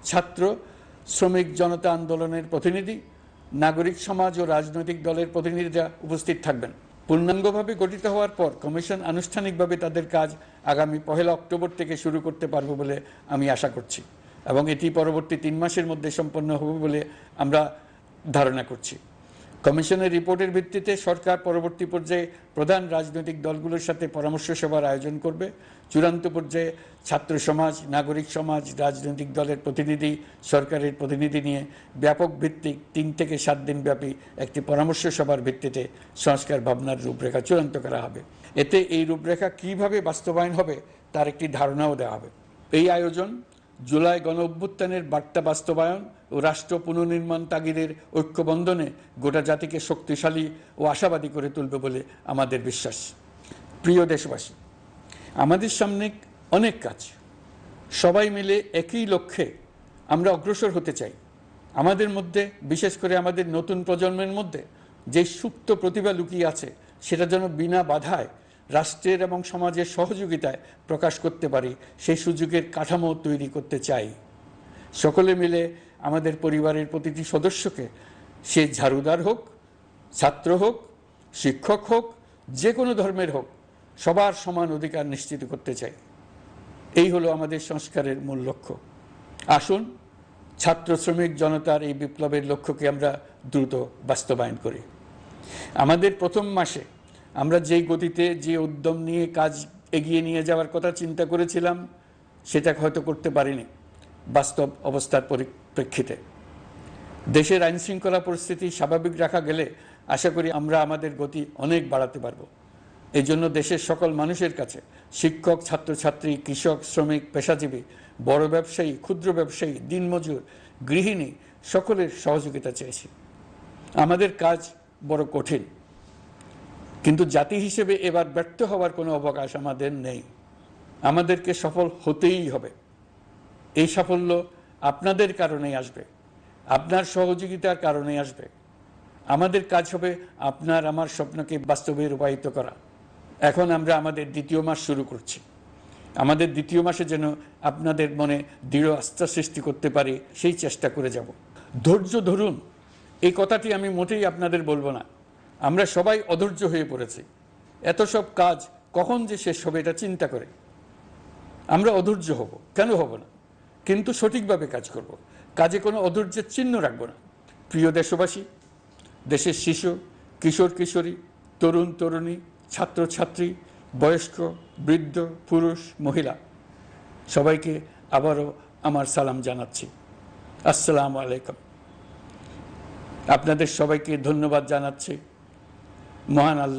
ছাত্র, শ্রমিক জনতা আন্দোলনের প্রতিনিধি, নাগরিক সমাজ ও রাজনৈতিক দলের প্রতিনিধিরা উপস্থিত থাকবেন। পূর্ণাঙ্গভাবে গঠিত হওয়ার পর কমিশন আনুষ্ঠানিকভাবে তাদের কাজ আগামী 1 অক্টোবর থেকে শুরু করতে পারবে বলে আমি আশা করছি, এবং এটি পরবর্তী 3 মাসের মধ্যে সম্পন্ন হবে বলে আমরা ধারণা করছি। কমিশনের রিপোর্টের ভিত্তিতে সরকার পরবর্তী পর্যায়ে প্রধান রাজনৈতিক দলগুলোর সাথে পরামর্শ সভার আয়োজন করবে। চূড়ান্ত পর্যায়ে ছাত্র সমাজ, নাগরিক সমাজ, রাজনৈতিক দলের প্রতিনিধি, সরকারের প্রতিনিধি নিয়ে ব্যাপক ভিত্তিক 3 থেকে 7 দিন ব্যাপী একটি পরামর্শ সভার ভিত্তিতে সংস্কার ভাবনার রূপরেখা চূড়ান্ত করা হবে। এতে এই রূপরেখা কিভাবে বাস্তবায়ন হবে তার একটি ধারণাও দেওয়া হবে। এই আয়োজন জুলাই গণ অভ্যুত্থানের বার্তা বাস্তবায়ন ও রাষ্ট্র পুনর্নির্মাণ তাগিদের ঐক্যবন্ধনে গোটা জাতিকে শক্তিশালী ও আশাবাদী করে তুলবে বলে আমাদের বিশ্বাস। প্রিয় দেশবাসী, আমাদের সামনে অনেক কাজ। সবাই মিলে একই লক্ষ্যে আমরা অগ্রসর হতে চাই। আমাদের মধ্যে, বিশেষ করে আমাদের নতুন প্রজন্মের মধ্যে যে সুপ্ত প্রতিভা লুকিয়ে আছে, সেটা যেন বিনা বাধায় রাষ্ট্রের এবং সমাজের সহযোগিতায় প্রকাশ করতে পারি, সেই সুযোগের কাঠামো তৈরি করতে চাই। সকলে মিলে আমাদের পরিবারের প্রতিটি সদস্যকে, সে ঝাড়ুদার হোক, ছাত্র হোক, শিক্ষক হোক, যে কোনো ধর্মের হোক, সবার সমান অধিকার নিশ্চিত করতে চাই। এই হলো আমাদের সংস্কারের মূল লক্ষ্য। আসুন ছাত্র শ্রমিক জনতার এই বিপ্লবের লক্ষ্যকে আমরা দ্রুত বাস্তবায়ন করি। আমাদের প্রথম মাসে আমরা যেই গতিতে, যে উদ্যম নিয়ে কাজ এগিয়ে নিয়ে যাওয়ার কথা চিন্তা করেছিলাম, সেটা হয়তো করতে পারিনি বাস্তব অবস্থার পরিপ্রেক্ষিতে। দেশের আইনশৃঙ্খলা পরিস্থিতি স্বাভাবিক রাখা গেলে আশা করি আমরা আমাদের গতি অনেক বাড়াতে পারব। এই জন্য দেশের সকল মানুষের কাছে, শিক্ষক, ছাত্রছাত্রী, কৃষক, শ্রমিক, পেশাজীবী, বড় ব্যবসায়ী, ক্ষুদ্র ব্যবসায়ী, দিনমজুর, গৃহিণী, সকলের সহযোগিতা চেয়েছি। আমাদের কাজ বড় কঠিন, কিন্তু জাতি হিসেবে এবার ব্যর্থ হওয়ার কোনো অবকাশ আমাদের নেই। আমাদেরকে সফল হতেই হবে। এই সাফল্য আপনাদের কারণেই আসবে, আপনার সহযোগিতার কারণেই আসবে। আমাদের কাজ হবে আপনার আমার স্বপ্নকে বাস্তবে রূপায়িত করা। এখন আমরা আমাদের 2য় মাস শুরু করছি। আমাদের 2য় মাসে যেন আপনাদের মনে দৃঢ় আস্থা সৃষ্টি করতে পারি, সেই চেষ্টা করে যাব। ধৈর্য ধরুন, এই কথাটি আমি মোটেই আপনাদের বলবো না। আমরা সবাই অধৈর্য হয়ে পড়েছি। এত সব কাজ কখন যে শেষ হবে এটা চিন্তা করে আমরা অধৈর্য হব, কেন হব না? কিন্তু সঠিকভাবে কাজ করব, কাজে কোনো অধৈর্যের চিহ্ন রাখবো না। প্রিয় দেশবাসী, দেশের শিশু, কিশোর কিশোরী, তরুণ তরুণী, ছাত্রছাত্রী, বয়স্ক, বৃদ্ধ, পুরুষ, মহিলা, সবাইকে আবারও আমার সালাম জানাচ্ছি। আসসালামু আলাইকুম। আপনাদের সবাইকে ধন্যবাদ জানাচ্ছি। মহান আল্লাহ